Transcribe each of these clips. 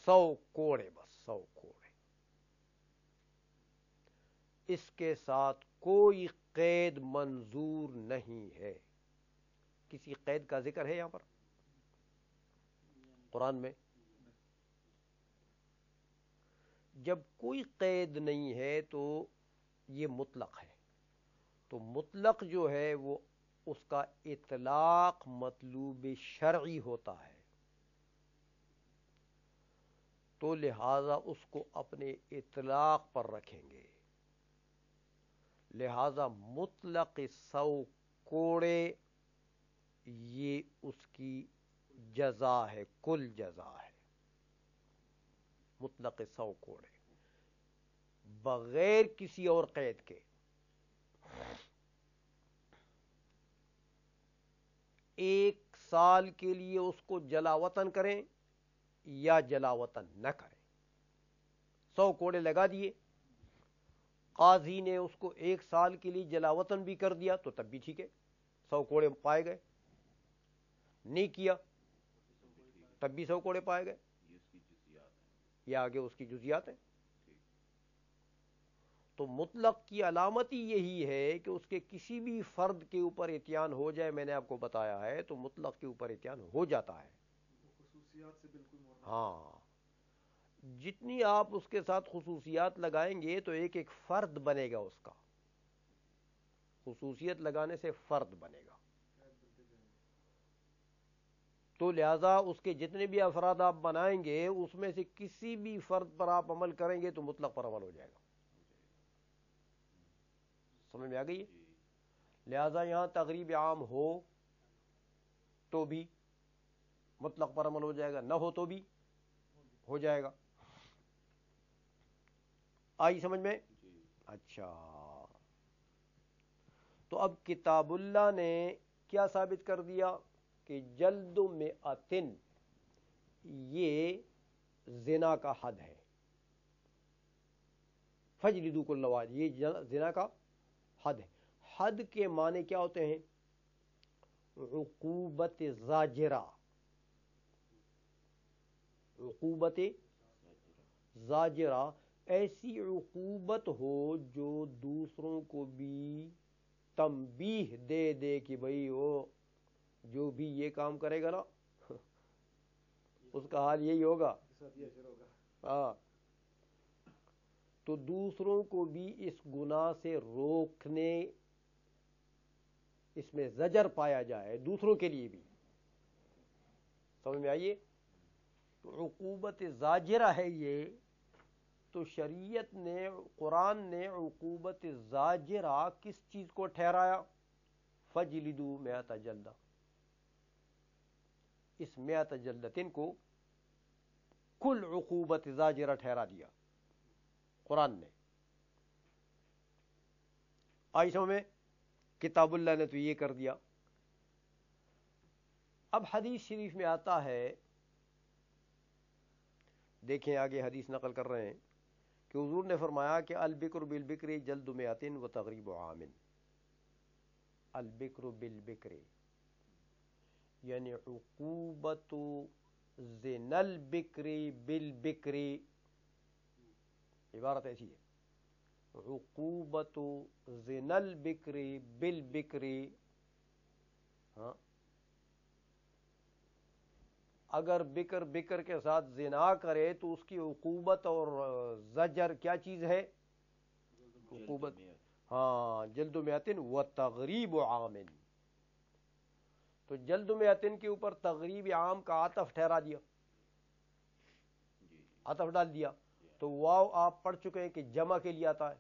100 کوڑے، بس 100 کوڑے، اس کے ساتھ کوئی قید منظور نہیں ہے۔ کسی قید کا ذکر ہے یہاں پر قرآن میں؟ جب کوئی قید نہیں ہے تو یہ مطلق ہے، تو مطلق جو ہے وہ اس کا اطلاق مطلوب شرعی ہوتا ہے، تو لہذا اس کو اپنے اطلاق پر رکھیں گے۔ لہذا مطلق 100 کوڑے یہ اس کی جزا ہے، کل جزا ہے، مطلق 100 کوڑے بغیر کسی اور قید کے۔ ایک سال کے لیے اس کو جلا وطن کریں یا جلا وطن نہ کریں، 100 کوڑے لگا دیے، قاضی نے اس کو 1 سال کے لیے جلا وطن بھی کر دیا تو تب بھی ٹھیک ہے، 100 کوڑے پائے گئے، نہیں کیا تب بھی 100 کوڑے پائے گئے، یہ آگے اس کی جزیات ہیں۔ تو مطلق کی علامت ہی یہی ہے کہ اس کے کسی بھی فرد کے اوپر اتیان ہو جائے، میں نے آپ کو بتایا ہے تو مطلق کے اوپر اتیان ہو جاتا ہے، خصوصیات سے بالکل مراد۔ ہاں، جتنی آپ اس کے ساتھ خصوصیات لگائیں گے تو ایک ایک فرد بنے گا، اس کا خصوصیت لگانے سے فرد بنے گا، تو لہذا اس کے جتنے بھی افراد آپ بنائیں گے اس میں سے کسی بھی فرد پر آپ عمل کریں گے تو مطلق پر عمل ہو جائے گا۔ سمجھ میں آ گئی؟ لہذا یہاں تغریب عام ہو تو بھی مطلق پر عمل ہو جائے گا، نہ ہو تو بھی ہو جائے گا۔ آئی سمجھ میں؟ اچھا، تو اب کتاب اللہ نے کیا ثابت کر دیا کہ جلد مئتن یہ زنا کا حد ہے، فجلدوا کل واحد یہ زنا کا حد ہے۔ حد کے معنی کیا ہوتے ہیں؟ عقوبت زاجرہ، عقوبت زاجرہ، ایسی عقوبت ہو جو دوسروں کو بھی تنبیہ دے دے کہ بھئی وہ جو بھی یہ کام کرے گا نا اس کا حال یہی ہوگا، ہاں، تو دوسروں کو بھی اس گناہ سے روکنے، اس میں زجر پایا جائے دوسروں کے لیے بھی۔ سمجھ میں آئیے؟ تو عقوبت زاجرہ ہے یہ، تو شریعت نے، قرآن نے عقوبت زاجرہ کس چیز کو ٹھہرایا؟ فجلدوا 100 جلدہ، اس 100 جلدتن کو کل عقوبت زاجرہ ٹھہرا دیا قرآن نے۔ آئی سمجھ میں؟ کتاب اللہ نے تو یہ کر دیا۔ اب حدیث شریف میں آتا ہے، دیکھیں آگے حدیث نقل کر رہے ہیں کہ حضور نے فرمایا کہ البکر بالبکر جلد 100 و تغریب عام، البکر بالبکر یعنی عقوبت زنا البکر بالبکر، عبارت ایسی ہے، عقوبت زنا البکر بالبکر، ہاں، اگر بکر بکر کے ساتھ زنا کرے تو اس کی عقوبت اور زجر کیا چیز ہے؟ عقوبت، ہاں، جلد 100 و تغریب عام، تو جلد 100 کے اوپر تغریب عام کا عطف ٹھہرا دیا، عطف ڈال دیا، تو واو آپ پڑھ چکے ہیں کہ جمع کے لیے آتا ہے،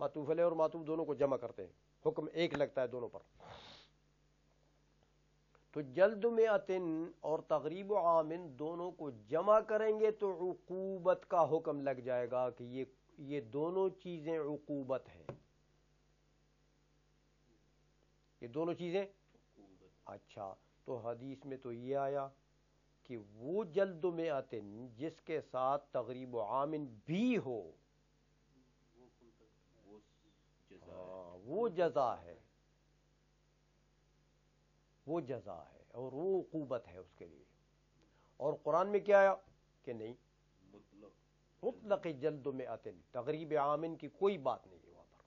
معطوف علیہ اور معطوف دونوں کو جمع کرتے ہیں، حکم ایک لگتا ہے دونوں پر۔ تو جلد 100 اور تغریب عام دونوں کو جمع کریں گے تو عقوبت کا حکم لگ جائے گا کہ یہ دونوں چیزیں عقوبت ہیں، یہ دونوں چیزیں۔ اچھا، تو حدیث میں تو یہ آیا کہ وہ جلد 100 جس کے ساتھ تغریب عام بھی ہو، وہ جزا ہے، وہ جزا ہے اور وہ عقوبت ہے اس کے لیے۔ اور قرآن میں کیا آیا کہ نہیں، مطلق جلد میں آتن، تغریب عامن کی کوئی بات نہیں ہے وہاں پر۔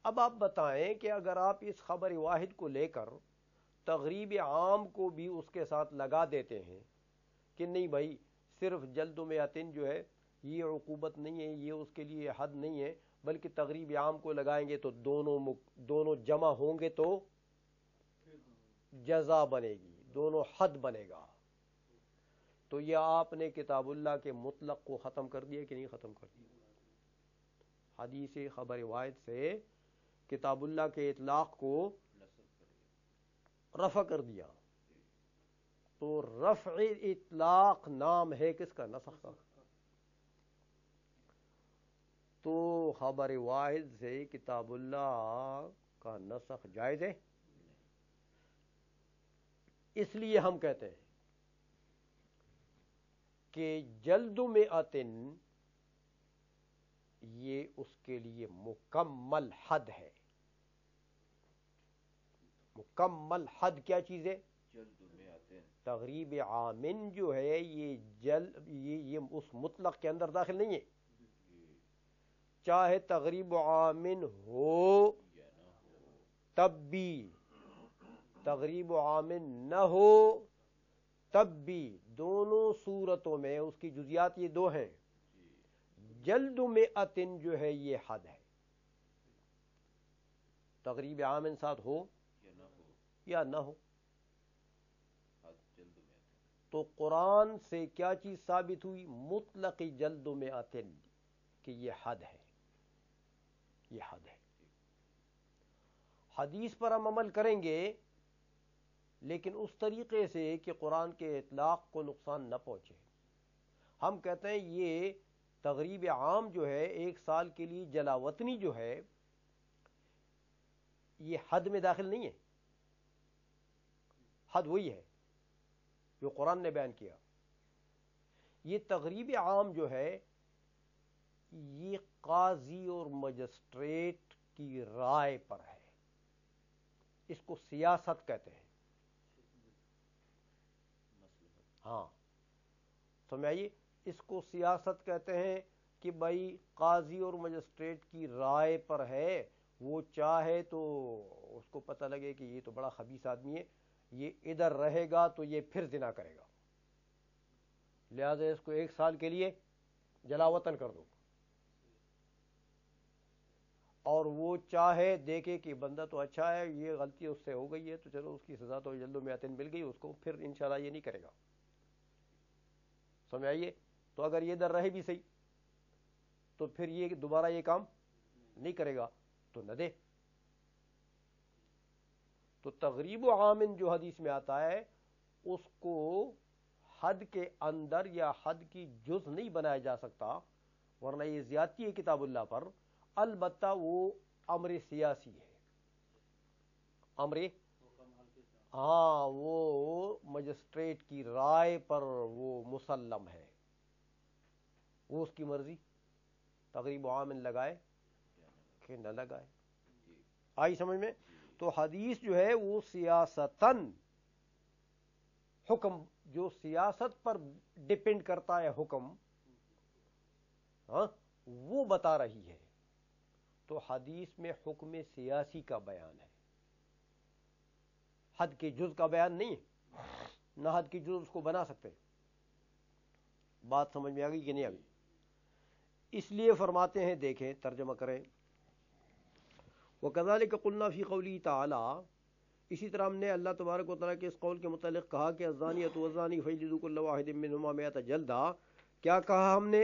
اب آپ بتائیں کہ اگر آپ اس خبر واحد کو لے کر تغریب عام کو بھی اس کے ساتھ لگا دیتے ہیں کہ نہیں بھائی صرف جلد میں آتن جو ہے یہ عقوبت نہیں ہے، یہ اس کے لیے حد نہیں ہے، بلکہ تغریب عام کو لگائیں گے تو دونوں جمع ہوں گے تو جزا بنے گی، دونوں حد بنے گا، تو یہ آپ نے کتاب اللہ کے مطلق کو ختم کر دیا کہ نہیں ختم کر دیا؟ حدیث خبر واحد سے کتاب اللہ کے اطلاق کو رفع کر دیا، تو رفع اطلاق نام ہے کس کا؟ نسخ کا۔ تو خبر واحد سے کتاب اللہ کا نسخ جائز ہے، اس لیے ہم کہتے ہیں کہ جلد میں آتن یہ اس کے لیے مکمل حد ہے۔ مکمل حد کیا چیز ہے؟ تغریب عامن جو ہے یہ اس مطلق کے اندر داخل نہیں ہے، چاہے تغریب عامن ہو تب بھی، تغریب عامن نہ ہو تب بھی، دونوں صورتوں میں اس کی جزیات یہ دو ہیں، جلد میں اتن جو ہے یہ حد ہے، تغریب عامن ساتھ ہو یا نہ ہو۔ تو قرآن سے کیا چیز ثابت ہوئی؟ مطلق جلد میں اتن، کہ یہ حد ہے، یہ حد ہے۔ حدیث پر ہم عمل کریں گے لیکن اس طریقے سے کہ قرآن کے اطلاق کو نقصان نہ پہنچے۔ ہم کہتے ہیں یہ تغریب عام جو ہے 1 سال کے لیے جلاوطنی جو ہے یہ حد میں داخل نہیں ہے، حد وہی ہے جو قرآن نے بیان کیا۔ یہ تغریب عام جو ہے یہ قاضی اور مجسٹریٹ کی رائے پر ہے، اس کو سیاست کہتے ہیں۔ ہاں سمجھائیے، اس کو سیاست کہتے ہیں کہ بھائی قاضی اور مجسٹریٹ کی رائے پر ہے، وہ چاہے تو اس کو پتہ لگے کہ یہ تو بڑا خبیث آدمی ہے، یہ ادھر رہے گا تو یہ پھر زنا کرے گا، لہذا اس کو 1 سال کے لیے جلا وطن کر دو، اور وہ چاہے دیکھے کہ بندہ تو اچھا ہے، یہ غلطی اس سے ہو گئی ہے تو چلو اس کی سزا تو جلد میں آتن مل گئی اس کو، پھر انشاءاللہ یہ نہیں کرے گا۔ سمجھ آئیے؟ تو اگر یہ ادھر رہے بھی صحیح تو پھر یہ دوبارہ یہ کام نہیں کرے گا تو نہ دے۔ تو تغریب عامن جو حدیث میں آتا ہے اس کو حد کے اندر یا حد کی جز نہیں بنایا جا سکتا، ورنہ یہ زیادتی ہے کتاب اللہ پر، البتہ وہ امر سیاسی ہے، امر ہاں وہ مجسٹریٹ کی رائے پر وہ مسلم ہے، وہ اس کی مرضی، تغریب عامن لگائے کہ نہ لگائے۔ آئی سمجھ میں؟ تو حدیث جو ہے وہ سیاستاً حکم، جو سیاست پر ڈیپینڈ کرتا ہے حکم، ہاں وہ بتا رہی ہے۔ تو حدیث میں حکم سیاسی کا بیان ہے، حد کے جز کا بیان نہیں ہے، نہ حد کی جز اس کو بنا سکتے۔ بات سمجھ میں آ گئی کہ نہیں آ گئی؟ اس لیے فرماتے ہیں، دیکھیں ترجمہ کریں، وَكَذَلِكَ قُلْنَا فِي قَوْلِهِ تَعَالَى، اسی طرح ہم نے اللہ تبارک و تعالیٰ کے اس قول کے متعلق کہا کہ الزانیۃ والزانی فاجلدوا كل واحد منهما 100 جلدہ، کیا کہا ہم نے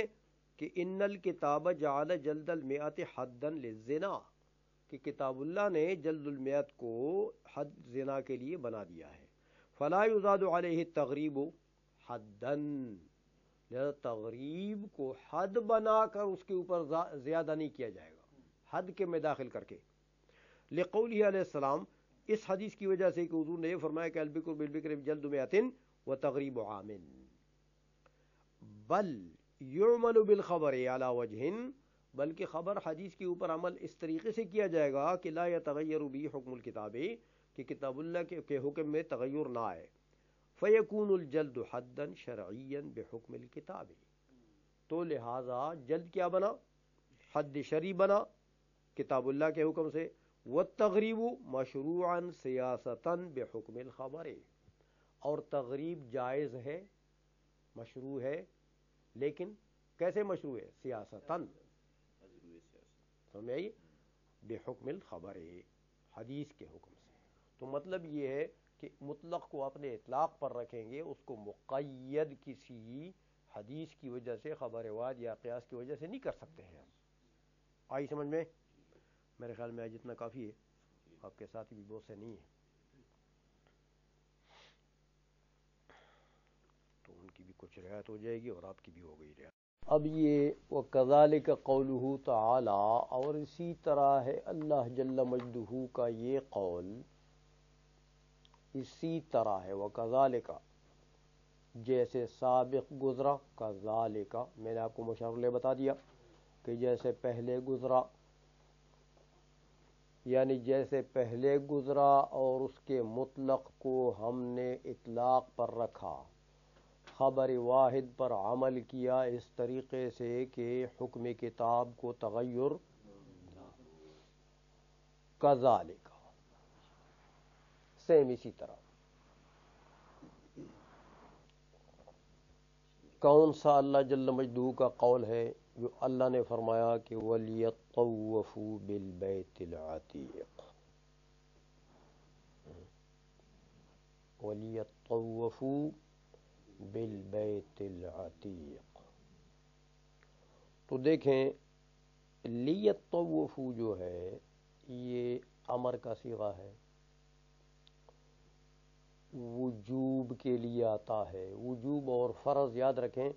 کہ ان الکتاب جعل جلد المئات حدا للزنا، کہ کتاب اللہ نے جلد المئات کو حد زنا کے لیے بنا دیا ہے، فلا یزاد علیہ التغریب حدا، لہذا تغریب کو حد بنا کر اس کے اوپر زیادہ نہیں کیا جائے گا، حد کے میں داخل کر کے، لقولہ علیہ السلام، اس حدیث کی وجہ سے کہ حضور نے یہ فرمایا کہ البکر بالبکر جلد مئات و تغریب عامن، بل یعمل بالخبر علی وجہ، بلکہ خبر حدیث کے اوپر عمل اس طریقے سے کیا جائے گا کہ لا یتغیر بھی حکم الکتاب، کہ کتاب اللہ کے حکم میں تغیر نہ آئے، فیکون الجلد حدا شرعیا بحکم الکتاب، تو لہذا جلد کیا بنا؟ حد شرعی بنا کتاب اللہ کے حکم سے. والتغریب مشروعا سیاستا بحکم الخبر، اور تغریب جائز ہے، مشروع ہے، لیکن کیسے مشروع ہے؟ سیاستاً، سمجھ آئی؟ بحکم الخبر، حدیث کے حکم سے. تو مطلب یہ ہے کہ مطلق کو اپنے اطلاق پر رکھیں گے، اس کو مقید کسی حدیث کی وجہ سے، خبر واحد یا قیاس کی وجہ سے نہیں کر سکتے ہیں ہم. آئی سمجھ میں؟ میرے خیال میں آج اتنا کافی ہے، آپ کے ساتھ بھی بہت سے نہیں ہیں تو ان کی بھی کچھ رعایت ہو جائے گی اور آپ کی بھی ہو گئی رعایت. اب یہ وَكَذَلِكَ قَوْلُهُ تَعَالَى، اور اسی طرح ہے اللہ جل مجدہ کا یہ قول، اسی طرح ہے. وَكَذَلِكَ، جیسے سابق گزرا، كَذَلِكَ میں نے آپ کو مشار لے بتا دیا کہ جیسے پہلے گزرا، یعنی جیسے پہلے گزرا اور اس کے مطلق کو ہم نے اطلاق پر رکھا، خبر واحد پر عمل کیا اس طریقے سے کہ حکم کتاب کو تغیر، کذالک، سیم اسی طرح. کون سا اللہ جل مجدہ کا قول ہے؟ جو اللہ نے فرمایا کہ وَلْيَطَّوَّفُوا بِالْبَيْتِ الْعَتِيقِ، وَلْيَطَّوَّفُوا بِالْبَيْتِ الْعَتِيقِ. تو دیکھیں لیطوفوا جو ہے یہ امر کا صیغہ ہے، وجوب کے لیے آتا ہے. وجوب اور فرض یاد رکھیں،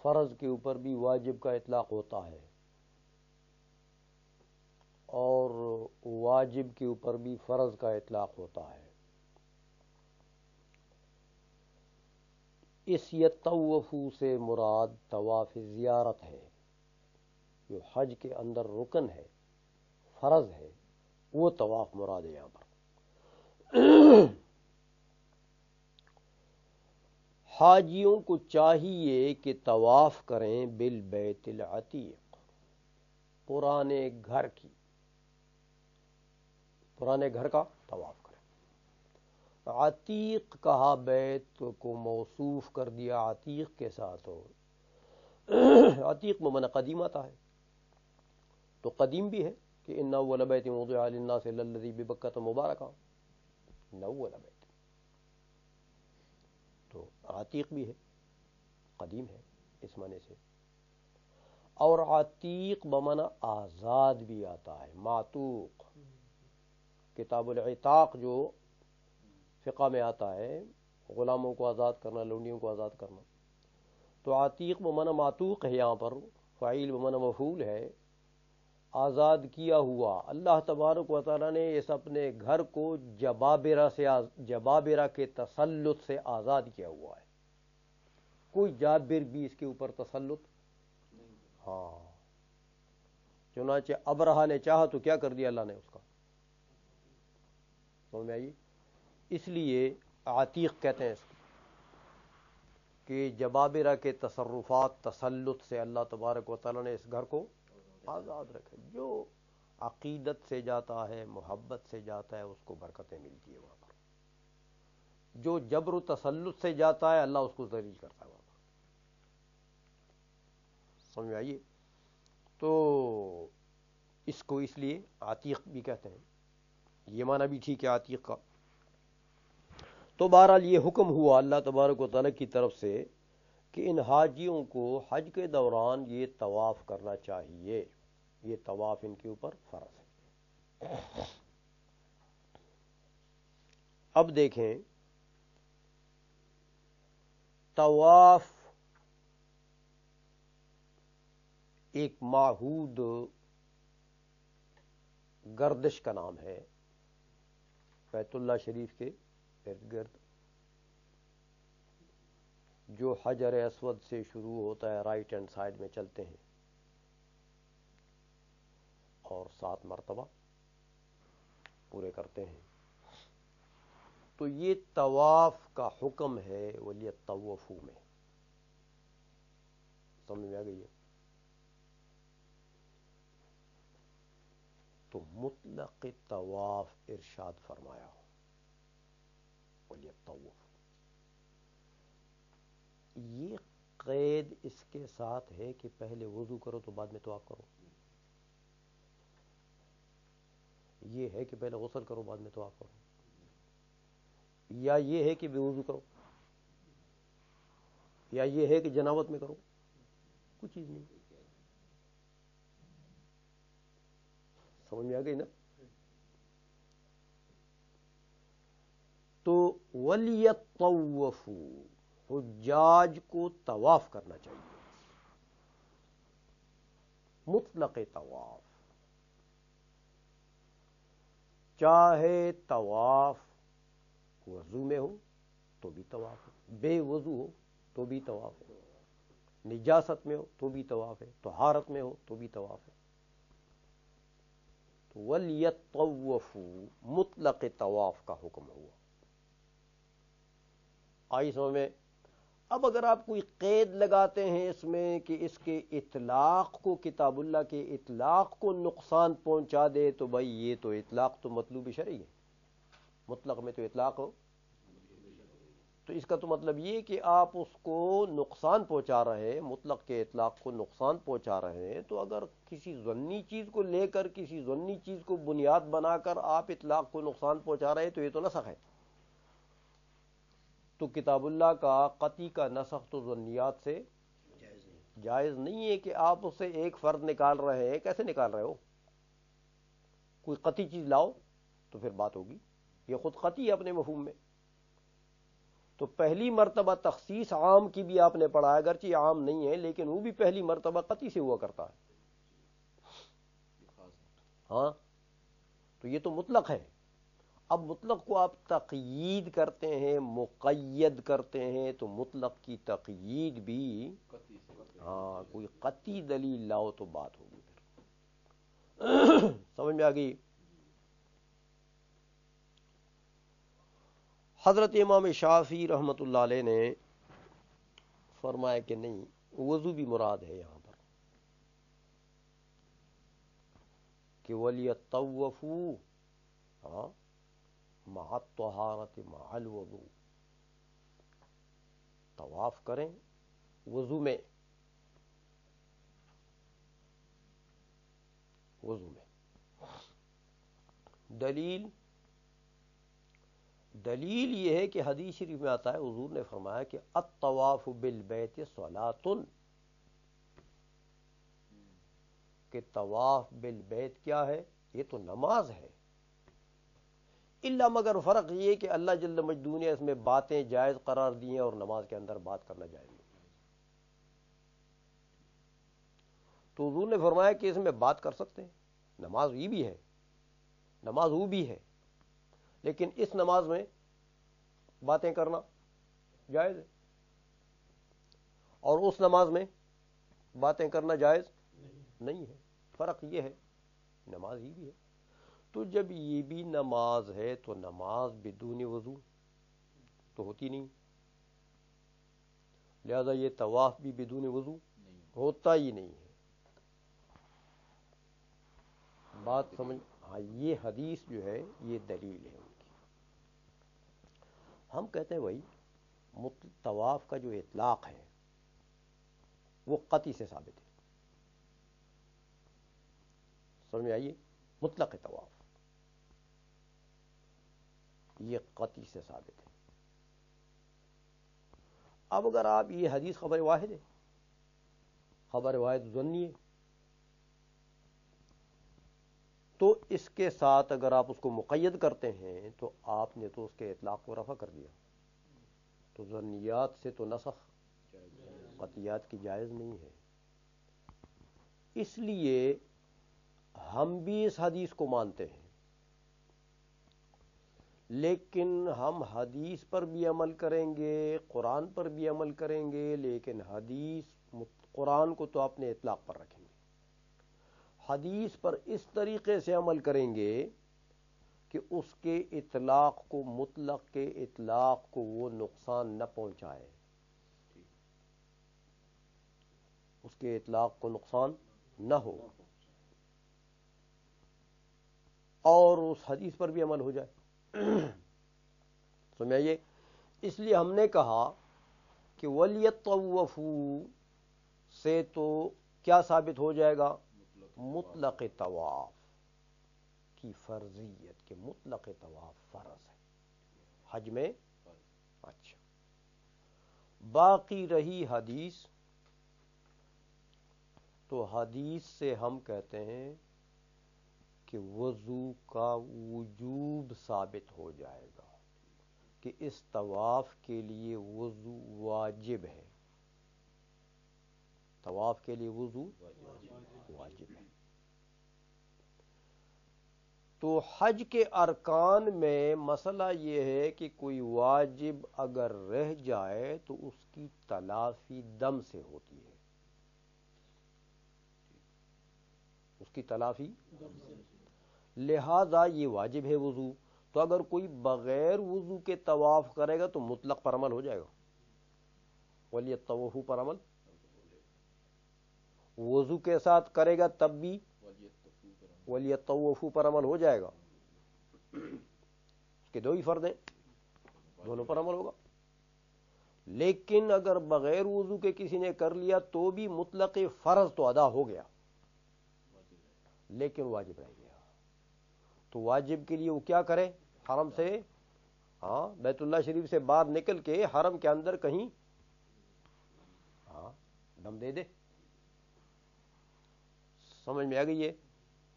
فرض کے اوپر بھی واجب کا اطلاق ہوتا ہے اور واجب کے اوپر بھی فرض کا اطلاق ہوتا ہے. اس یطوفوا سے مراد طواف زیارت ہے، جو حج کے اندر رکن ہے، فرض ہے، وہ طواف مراد ہے یہاں پر. حاجیوں کو چاہیے کہ طواف کریں بالبیت العتیق، پرانے گھر کی، پرانے گھر کا طواف کریں. عتیق کہا، بیت کو موصوف کر دیا عتیق کے ساتھ ہو. عتیق بمعنی قدیم آتا ہے، تو قدیم بھی ہے کہ ان اول بیت وضع للناس للذی ببکۃ مبارکہ، ان اول بیت، تو عتیق بھی ہے، قدیم ہے اس معنی سے. اور عتیق بمعنی آزاد بھی آتا ہے، معتوق. کتاب العتاق جو فقہ میں آتا ہے، غلاموں کو آزاد کرنا، لونڈیوں کو آزاد کرنا. تو عتیق بمعنی معتوق ہے، یہاں پر فاعل بمعنی مفعول ہے، آزاد کیا ہوا. اللہ تبارک و تعالیٰ نے اس اپنے گھر کو جبابرہ کے تسلط سے آزاد کیا ہوا ہے. کوئی جابر بھی اس کے اوپر تسلط، ہاں. چنانچہ ابرہہ نے چاہا تو کیا کر دیا اللہ نے اس کا، سمجھ میں آئی؟ اس لیے عتیق کہتے ہیں اس کو کہ جبابرہ کے تصرفات، تسلط سے اللہ تبارک و تعالیٰ نے اس گھر کو آزاد رکھے. جو عقیدت سے جاتا ہے، محبت سے جاتا ہے، اس کو برکتیں ملتی ہے وہاں پر. جو جبر و تسلط سے جاتا ہے، اللہ اس کو ذلیل کرتا ہے وہاں پر. سمجھ میں آئیے؟ تو اس کو اس لیے عتیق بھی کہتے ہیں. یہ معنی بھی ٹھیک ہے عتیق کا. تو بہرحال یہ حکم ہوا اللہ تبارک و تعالیٰ کی طرف سے کہ ان حاجیوں کو حج کے دوران یہ طواف کرنا چاہیے. یہ طواف ان کے اوپر فرض ہے. اب دیکھیں، طواف ایک معہود گردش کا نام ہے بیت اللہ شریف کے ارد گرد، جو حجر اسود سے شروع ہوتا ہے، رائٹ ہینڈ سائڈ میں چلتے ہیں اور 7 مرتبہ پورے کرتے ہیں. تو یہ طواف کا حکم ہے وَلْيَطَّوَّفُوا میں. سمجھ میں آ گئی ہے؟ تو مطلق طواف ارشاد فرمایا وَلْيَطَّوَّفُوا. یہ قید اس کے ساتھ ہے کہ پہلے وضو کرو تو بعد میں طواف کرو. یہ ہے کہ پہلے غسل کرو بعد میں طواف کرو، یا یہ ہے کہ بے وضو کرو، یا یہ ہے کہ جنابت میں کرو. کچھ چیز نہیں. سمجھ میں آ گئی نا؟ تو وَلْيَطَّوَّفُوا، حجاج کو طواف کرنا چاہیے، مطلق طواف. چاہے طواف وضو میں ہو تو بھی طواف ہے، بے وضو ہو تو بھی طواف ہے، نجاست میں ہو تو بھی طواف ہے، طہارت میں ہو تو بھی طواف ہے. تو وَلْيَطَّوَّفُوا مطلق طواف کا حکم ہوا. آئی سمجھ میں؟ اب اگر آپ کوئی قید لگاتے ہیں اس میں کہ اس کے اطلاق کو، کتاب اللہ کے اطلاق کو نقصان پہنچا دے، تو بھائی یہ تو اطلاق تو مطلوب شرعی ہے. مطلق میں تو اطلاق ہو، تو اس کا تو مطلب یہ کہ آپ اس کو نقصان پہنچا رہے ہیں، مطلق کے اطلاق کو نقصان پہنچا رہے ہیں. تو اگر کسی ضمنی چیز کو لے کر، کسی ضمنی چیز کو بنیاد بنا کر آپ اطلاق کو نقصان پہنچا رہے ہیں تو یہ تو نسخ ہے. تو کتاب اللہ کا قطعی کا نسخ تو ظنیات سے جائز نہیں ہے کہ آپ اس سے ایک فرد نکال رہے ہیں. کیسے نکال رہے ہو؟ کوئی قطعی چیز لاؤ تو پھر بات ہوگی. یہ خود قطعی ہے اپنے مفہوم میں. تو پہلی مرتبہ تخصیص عام کی بھی آپ نے پڑھا، اگرچہ عام نہیں ہے لیکن وہ بھی پہلی مرتبہ قطعی سے ہوا کرتا ہے. ہاں، تو یہ تو مطلق ہے. اب مطلق کو آپ تقیید کرتے ہیں، مقید کرتے ہیں، تو مطلق کی تقیید بھی ہاں کوئی قطعی دلیل لاؤ تو بات ہوگی. پھر سمجھ میں آ گئی؟ حضرت امام شافعی رحمۃ اللہ علیہ نے فرمایا کہ نہیں، وضو بھی مراد ہے یہاں پر، کہ وَلْيَطَّوَّفُوا ہاں مع الطہارۃ مع الوضوء، طواف کریں وضو میں، وضو میں. دلیل یہ ہے کہ حدیث شریف میں آتا ہے، حضور نے فرمایا کہ الطواف بالبیت صلاۃ، کہ طواف بالبیت کیا ہے؟ یہ تو نماز ہے. الا مگر فرق یہ کہ اللہ جل مجدوں نے اس میں باتیں جائز قرار دی ہیں اور نماز کے اندر بات کرنا جائز نہیں. تو حضور نے فرمایا کہ اس میں بات کر سکتے ہیں، نماز یہ بھی ہے، نماز وہ بھی ہے، لیکن اس نماز میں باتیں کرنا جائز ہے، اور اس نماز میں باتیں کرنا جائز نہیں ہے. فرق یہ ہے، نماز ہی بھی ہے. تو جب یہ بھی نماز ہے تو نماز بدون وضو تو ہوتی نہیں، لہذا یہ طواف بھی بدون وضو ہوتا ہی نہیں ہے. بات سمجھ؟ ہاں، یہ حدیث جو ہے یہ دلیل ہے ان کی. ہم کہتے ہیں بھائی طواف کا جو اطلاق ہے وہ قطعی سے ثابت ہے. سمجھ میں آئیے؟ مطلق طواف یہ قطعی سے ثابت ہے. اب اگر آپ یہ حدیث خبر واحد ہے، خبر واحد ظنی ہے، تو اس کے ساتھ اگر آپ اس کو مقید کرتے ہیں تو آپ نے تو اس کے اطلاق کو رفع کر دیا. تو ظنیات سے تو نسخ قطعیات کی جائز نہیں ہے. اس لیے ہم بھی اس حدیث کو مانتے ہیں، لیکن ہم حدیث پر بھی عمل کریں گے، قرآن پر بھی عمل کریں گے، لیکن قرآن کو تو اپنے اطلاق پر رکھیں گے. حدیث پر اس طریقے سے عمل کریں گے کہ اس کے اطلاق کو، مطلق کے اطلاق کو وہ نقصان نہ پہنچائے، اس کے اطلاق کو نقصان نہ ہو، اور اس حدیث پر بھی عمل ہو جائے۔ سمجھائیے، اس لیے ہم نے کہا کہ وَلْيَطَّوَّفُوا سے تو کیا ثابت ہو جائے گا؟ مطلق طواف کی فرضیت، کہ مطلق طواف فرض ہے حج میں۔ اچھا، باقی رہی حدیث، تو حدیث سے ہم کہتے ہیں کہ وضو کا وجوب ثابت ہو جائے گا، کہ اس طواف کے لیے وضو واجب ہے، طواف کے لیے وضو واجب ہے۔ تو حج کے ارکان میں مسئلہ یہ ہے کہ کوئی واجب اگر رہ جائے تو اس کی تلافی دم سے ہوتی ہے، اس کی تلافی لہذا یہ واجب ہے وضو، تو اگر کوئی بغیر وضو کے طواف کرے گا تو مطلق پر عمل ہو جائے گا، وَلْيَطَّوَّفُوا پر عمل، وضو کے ساتھ کرے گا تب بھی وَلْيَطَّوَّفُوا پر عمل ہو جائے گا، اس کے دو ہی فرض ہیں، دونوں پر عمل ہوگا۔ لیکن اگر بغیر وضو کے کسی نے کر لیا تو بھی مطلق فرض تو ادا ہو گیا، لیکن واجب رہ گیا، تو واجب کے لیے وہ کیا کرے؟ حرم سے، بیت اللہ شریف سے باہر نکل کے حرم کے اندر کہیں دم دے دے، سمجھ میں آ گئی ہے؟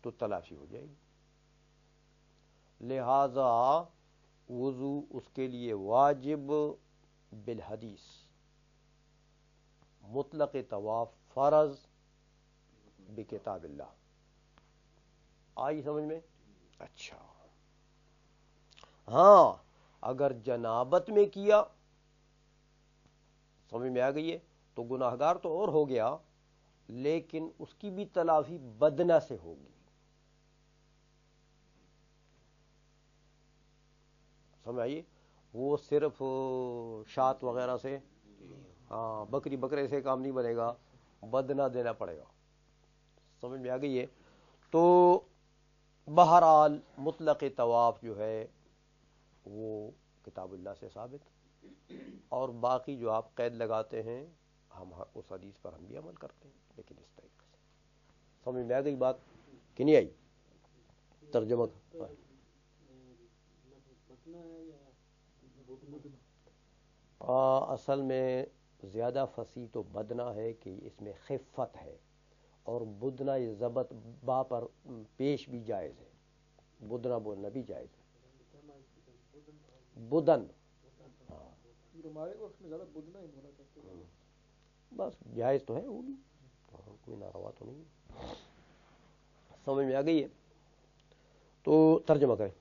تو تلافی ہو جائے گی، لہذا وضو اس کے لیے واجب بالحدیث، مطلق طواف فرض بکتاب اللہ۔ آئی سمجھ میں؟ اچھا، ہاں اگر جنابت میں کیا، سمجھ میں آ گئی ہے، تو گناہگار تو اور ہو گیا، لیکن اس کی بھی تلافی بدنہ سے ہوگی، سمجھ آئیے؟ وہ صرف شات وغیرہ سے، بکری بکرے سے کام نہیں بنے گا، بدنہ دینا پڑے گا، سمجھ میں آ گئی ہے؟ تو بہرحال مطلق طواف جو ہے وہ کتاب اللہ سے ثابت، اور باقی جو آپ قید لگاتے ہیں ہم اس حدیث پر ہم بھی عمل کرتے ہیں، لیکن اس طریقے سے۔ سمجھ میں آ گئی بات کہ نہیں آئی؟ ترجمہ اصل میں زیادہ فصیح تو بدنا ہے کہ اس میں خفت ہے، اور بدنا یہ ضبط با پر پیش بھی جائز ہے، بدنا بولنا بھی جائز ہے، بدن، بس جائز تو ہے وہ بھی، کوئی ناروا تو نہیں ہے، سمجھ میں آ گئی ہے؟ تو ترجمہ کریں۔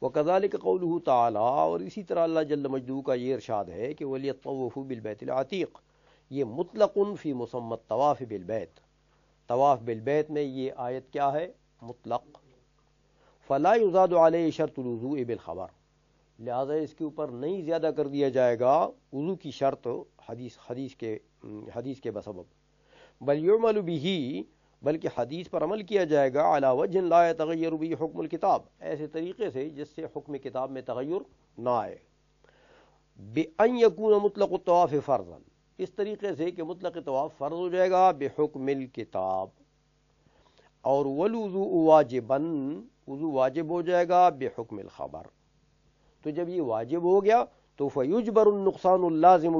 وَكَذَلِكَ قَوْلُهُ تَعَالَى، اور اسی طرح اللہ جل مجدہ کا یہ ارشاد ہے کہ وَلْيَطَّوَّفُوا بِالْبَيْتِ الْعَتِيقِ، یہ مطلق فی مسمى الطواف بالبیت، طواف بالبیت میں یہ آیت کیا ہے؟ مطلق۔ فَلَا يُزَادُ عَلَيْهِ شَرْطُ الْوُضُوءِ بِالْخَبَرِ، لہذا اس کے اوپر نہیں زیادہ کر دیا جائے گا وضو کی شرط حدیث کے بسبب، بل یعمل بہ، بلکہ حدیث پر عمل کیا جائے گا علی وجہ لا یتغیر بہ حکم الکتاب، ایسے طریقے سے جس سے حکم کتاب میں تغیر نہ آئے، بأن یکون مطلق الطواف فرضا، اس طریقے سے کہ مطلق طواف فرض ہو جائے گا بحکم الکتاب، اور والوضوء واجبا، وضو واجب ہو جائے گا بحکم الخبر، تو جب یہ واجب ہو گیا تو فیجبر النقصان اللازم